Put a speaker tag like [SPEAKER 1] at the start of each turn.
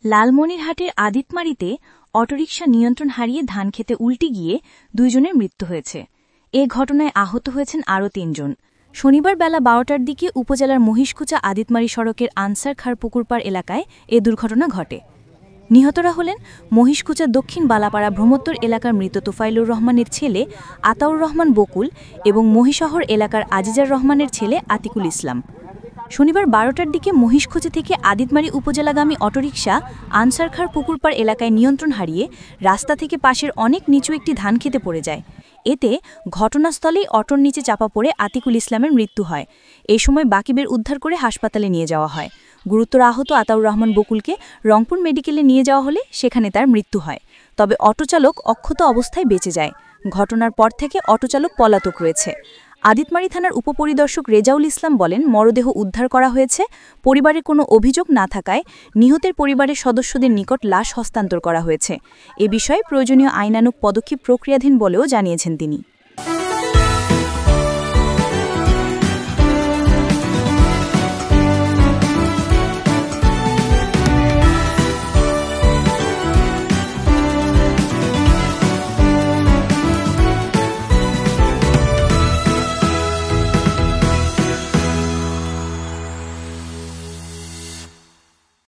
[SPEAKER 1] লালমনিরহাটের আদিতমারীতে অটোরিকশা নিয়ন্ত্রণ হারিয়ে ধানক্ষেতে উল্টে গিয়ে 2 জনের মৃত্যু হয়েছে। এ ঘটনায় আহত হয়েছেন আরও 3 জন। শনিবার বেলা 12টার দিকে উপজেলার মহিষকুচা আদিতমারী সড়কের আনসার খাঁর পুকুরপাড় এলাকায় এ দুর্ঘটনা ঘটে। নিহতরা হলেন মহিষকুচা দক্ষিণ বালাপাড়া ভ্রমোত্তর এলাকার মৃত তোফাইলুর রহমানের ছেলে আতাউর রহমান বকুল এবং মহিশহর এলাকার আজিজার রহমানের ছেলে আতিকুল ইসলাম। শনিবার 12টার দিকে মহিষকুচা থেকে আদিতমারী উপজেলাগামী অটোরিকশা আনসার খাঁর পুকুরপাড় এলাকায় নিয়ন্ত্রণ হারিয়ে রাস্তা থেকে পাশের অনেক নিচু একটি ধানক্ষেতে পড়ে যায়। এতে ঘটনাস্থলেই অটোর নিচে চাপা পড়ে আতিকুল ইসলামের মৃত্যু হয়। এ সময় বাকিদের উদ্ধার করে হাসপাতালে নিয়ে যাওয়া হয়। গুরুতর আহত আতাউর রহমান বকুলকে রংপুর মেডিকেলে নিয়ে যাওয়া হলে সেখানে তার মৃত্যু হয়। তবে অটোচালক অক্ষত অবস্থায় বেঁচে যায়। ঘটনার পর থেকে অটোচালক পলাতক রয়েছে। আদিতমারী থানার উপপরিদর্শক রেজাউল ইসলাম বলেন, মরদেহ উদ্ধার করা হয়েছে। পরিবারে কোনো অভিযোগ না থাকায় নিহতের পরিবারের সদস্যদের নিকট লাশ হস্তান্তর করা হয়েছে। এ বিষয়ে প্রয়োজনীয় আইনানুগ পদক্ষেপ প্রক্রিয়াধীন বলেও জানিয়েছেন তিনি।